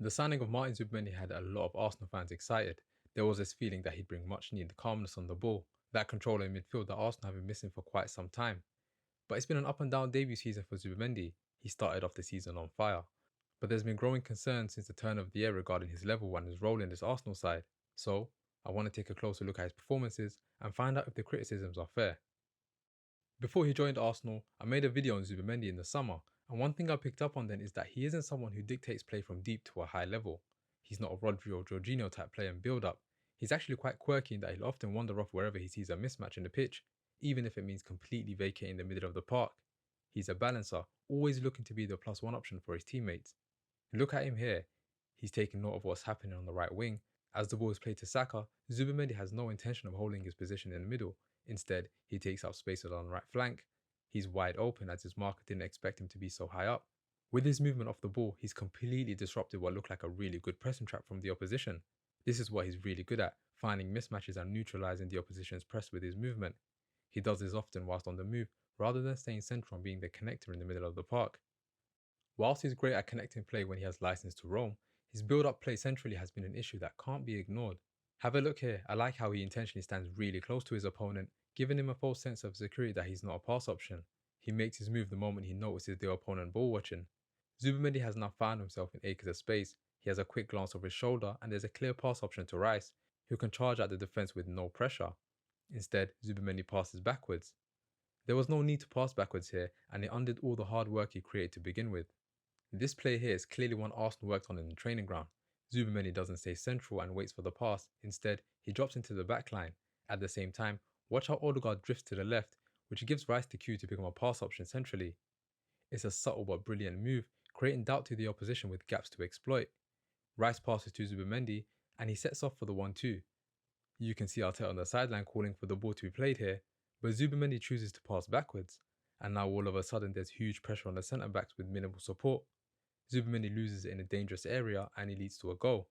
The signing of Martin Zubimendi had a lot of Arsenal fans excited. There was this feeling that he'd bring much needed calmness on the ball, that control in midfield that Arsenal have been missing for quite some time. But it's been an up and down debut season for Zubimendi. He started off the season on fire. But there's been growing concern since the turn of the year regarding his level and his role in this Arsenal side. So, I want to take a closer look at his performances and find out if the criticisms are fair. Before he joined Arsenal, I made a video on Zubimendi in the summer, and one thing I picked up on then is that he isn't someone who dictates play from deep to a high level. He's not a Rodri or Jorginho type player in build-up. He's actually quite quirky in that he'll often wander off wherever he sees a mismatch in the pitch, even if it means completely vacating the middle of the park. He's a balancer, always looking to be the plus one option for his teammates. Look at him here. He's taking note of what's happening on the right wing. As the ball is played to Saka, Zubimendi has no intention of holding his position in the middle. Instead, he takes up spaces on the right flank. He's wide open as his marker didn't expect him to be so high up. With his movement off the ball, he's completely disrupted what looked like a really good pressing trap from the opposition. This is what he's really good at, finding mismatches and neutralizing the opposition's press with his movement. He does this often whilst on the move, rather than staying central and being the connector in the middle of the park. Whilst he's great at connecting play when he has license to roam, his build-up play centrally has been an issue that can't be ignored. Have a look here. I like how he intentionally stands really close to his opponent, giving him a false sense of security that he's not a pass option. He makes his move the moment he notices the opponent ball watching. Zubimendi has now found himself in acres of space. He has a quick glance over his shoulder and there's a clear pass option to Rice, who can charge at the defence with no pressure. Instead, Zubimendi passes backwards. There was no need to pass backwards here, and it undid all the hard work he created to begin with. This play here is clearly one Arsenal worked on in the training ground. Zubimendi doesn't stay central and waits for the pass. Instead, he drops into the back line. At the same time, watch how Odegaard drifts to the left, which gives Rice the cue to become a pass option centrally. It's a subtle but brilliant move, creating doubt to the opposition with gaps to exploit. Rice passes to Zubimendi, and he sets off for the 1-2. You can see Arteta on the sideline calling for the ball to be played here, but Zubimendi chooses to pass backwards. And now all of a sudden there's huge pressure on the centre-backs with minimal support. Zubimendi loses it in a dangerous area and he leads to a goal.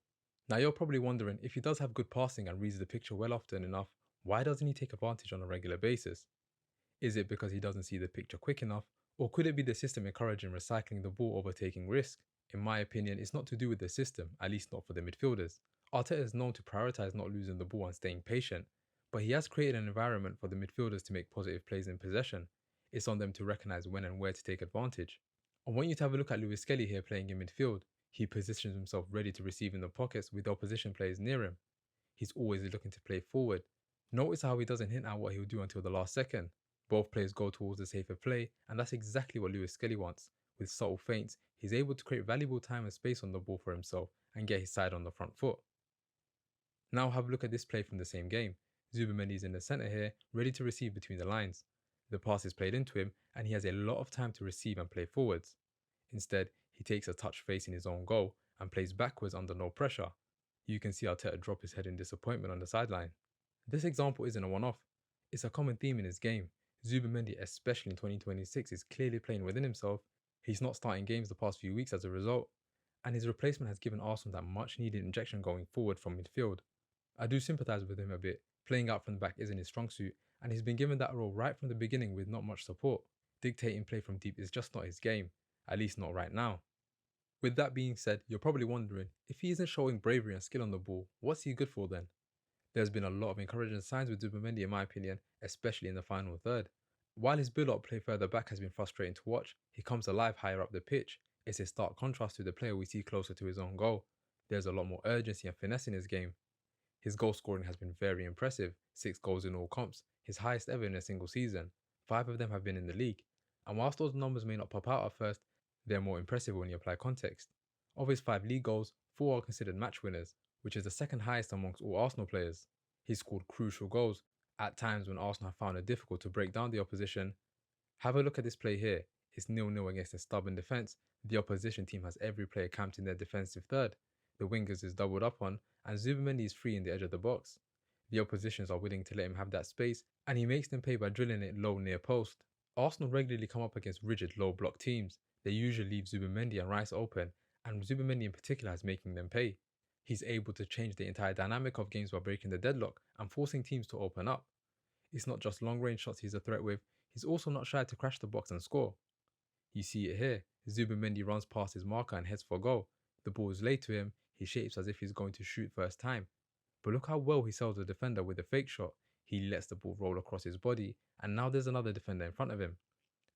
Now you're probably wondering, if he does have good passing and reads the picture well often enough, why doesn't he take advantage on a regular basis? Is it because he doesn't see the picture quick enough? Or could it be the system encouraging recycling the ball over taking risk? In my opinion, it's not to do with the system, at least not for the midfielders. Arteta is known to prioritise not losing the ball and staying patient, but he has created an environment for the midfielders to make positive plays in possession. It's on them to recognise when and where to take advantage. I want you to have a look at Lewis Skelly here playing in midfield. He positions himself ready to receive in the pockets with the opposition players near him. He's always looking to play forward. Notice how he doesn't hint at what he'll do until the last second. Both players go towards the safer play, and that's exactly what Lewis Skelly wants. With subtle feints, he's able to create valuable time and space on the ball for himself and get his side on the front foot. Now have a look at this play from the same game. Zubimendi is in the centre here, ready to receive between the lines. The pass is played into him, and he has a lot of time to receive and play forwards. Instead, he takes a touch facing his own goal and plays backwards under no pressure. You can see Arteta drop his head in disappointment on the sideline. This example isn't a one-off. It's a common theme in his game. Zubimendi, especially in 2026, is clearly playing within himself. He's not starting games the past few weeks as a result, and his replacement has given Arsenal that much-needed injection going forward from midfield. I do sympathise with him a bit. Playing out from the back isn't his strong suit, and he's been given that role right from the beginning with not much support. Dictating play from deep is just not his game, at least not right now. With that being said, you're probably wondering, if he isn't showing bravery and skill on the ball, what's he good for then? There's been a lot of encouraging signs with Zubimendi in my opinion, especially in the final third. While his build-up play further back has been frustrating to watch, he comes alive higher up the pitch. It's a stark contrast to the player we see closer to his own goal. There's a lot more urgency and finesse in his game. His goal scoring has been very impressive, 6 goals in all comps, his highest ever in a single season. 5 of them have been in the league. And whilst those numbers may not pop out at first, they're more impressive when you apply context. Of his 5 league goals, 4 are considered match winners, which is the second highest amongst all Arsenal players. He's scored crucial goals, at times when Arsenal have found it difficult to break down the opposition. Have a look at this play here. It's 0-0 against a stubborn defence. The opposition team has every player camped in their defensive third. The wingers is doubled up on, and Zubimendi is free in the edge of the box. The oppositions are willing to let him have that space, and he makes them pay by drilling it low near post. Arsenal regularly come up against rigid low block teams. They usually leave Zubimendi and Rice open, and Zubimendi in particular is making them pay. He's able to change the entire dynamic of games by breaking the deadlock and forcing teams to open up. It's not just long range shots he's a threat with, he's also not shy to crash the box and score. You see it here, Zubimendi runs past his marker and heads for goal. The ball is laid to him, he shapes as if he's going to shoot first time. But look how well he sells the defender with a fake shot. He lets the ball roll across his body, and now there's another defender in front of him.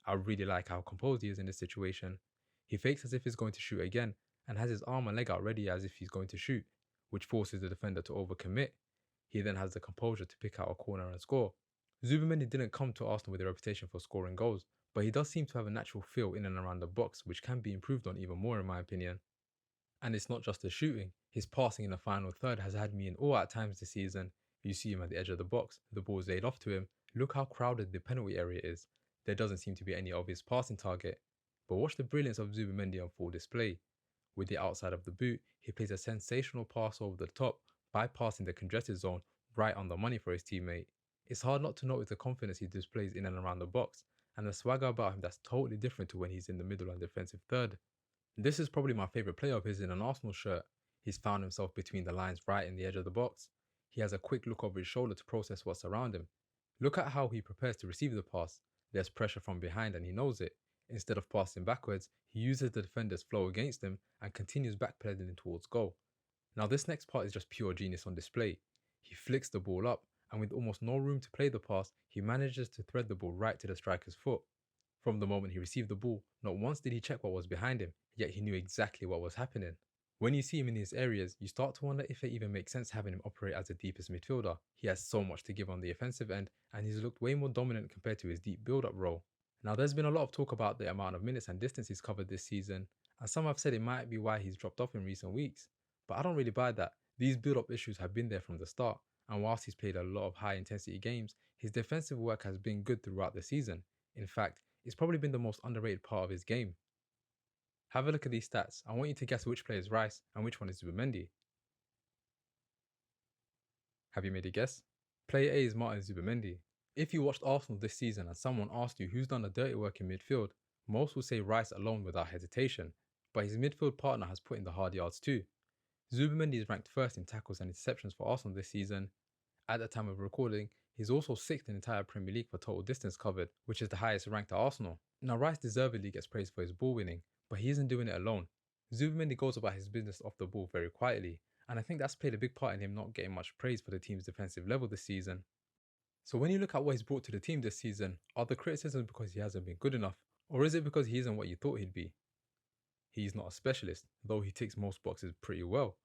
I really like how composed he is in this situation. He fakes as if he's going to shoot again, and has his arm and leg out ready as if he's going to shoot, which forces the defender to overcommit. He then has the composure to pick out a corner and score. Zubimendi didn't come to Arsenal with a reputation for scoring goals, but he does seem to have a natural feel in and around the box, which can be improved on even more in my opinion. And it's not just the shooting, his passing in the final third has had me in awe at times this season. You see him at the edge of the box, the ball is laid off to him, look how crowded the penalty area is. There doesn't seem to be any obvious passing target. But watch the brilliance of Zubimendi on full display. With the outside of the boot, he plays a sensational pass over the top, bypassing the congested zone right on the money for his teammate. It's hard not to notice the confidence he displays in and around the box, and the swagger about him that's totally different to when he's in the middle and defensive third. This is probably my favourite player of his in an Arsenal shirt. He's found himself between the lines right in the edge of the box. He has a quick look over his shoulder to process what's around him. Look at how he prepares to receive the pass. There's pressure from behind and he knows it. Instead of passing backwards, he uses the defender's flow against him and continues backpedaling towards goal. Now this next part is just pure genius on display. He flicks the ball up, and with almost no room to play the pass, he manages to thread the ball right to the striker's foot. From the moment he received the ball, not once did he check what was behind him, yet he knew exactly what was happening. When you see him in these areas, you start to wonder if it even makes sense having him operate as the deepest midfielder. He has so much to give on the offensive end, and he's looked way more dominant compared to his deep build-up role. Now there's been a lot of talk about the amount of minutes and distance he's covered this season, and some have said it might be why he's dropped off in recent weeks. But I don't really buy that. These build-up issues have been there from the start, and whilst he's played a lot of high-intensity games, his defensive work has been good throughout the season. In fact, it's probably been the most underrated part of his game. Have a look at these stats. I want you to guess which player is Rice and which one is Zubimendi. Have you made a guess? Player A is Martin Zubimendi. If you watched Arsenal this season and someone asked you who's done the dirty work in midfield, most will say Rice alone without hesitation, but his midfield partner has put in the hard yards too. Zubimendi is ranked first in tackles and interceptions for Arsenal this season. At the time of recording, he's also 6th in the entire Premier League for total distance covered, which is the highest ranked at Arsenal. Now Rice deservedly gets praised for his ball winning, but he isn't doing it alone. Zubimendi goes about his business off the ball very quietly, and I think that's played a big part in him not getting much praise for the team's defensive level this season. So when you look at what he's brought to the team this season, are the criticisms because he hasn't been good enough, or is it because he isn't what you thought he'd be? He's not a specialist, though he ticks most boxes pretty well.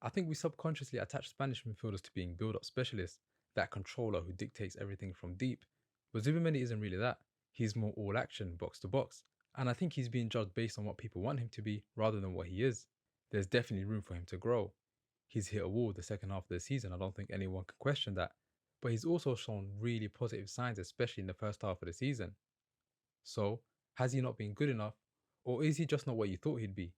I think we subconsciously attach Spanish midfielders to being build-up specialists, that controller who dictates everything from deep. But Zubimendi isn't really that. He's more all action, box to box. And I think he's being judged based on what people want him to be rather than what he is. There's definitely room for him to grow. He's hit a wall the second half of the season, I don't think anyone can question that. But he's also shown really positive signs, especially in the first half of the season. So, has he not been good enough? Or is he just not what you thought he'd be?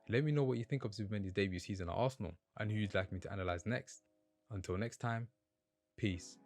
Let me know what you think of Zubimendi's debut season at Arsenal and who you'd like me to analyse next. Until next time, peace.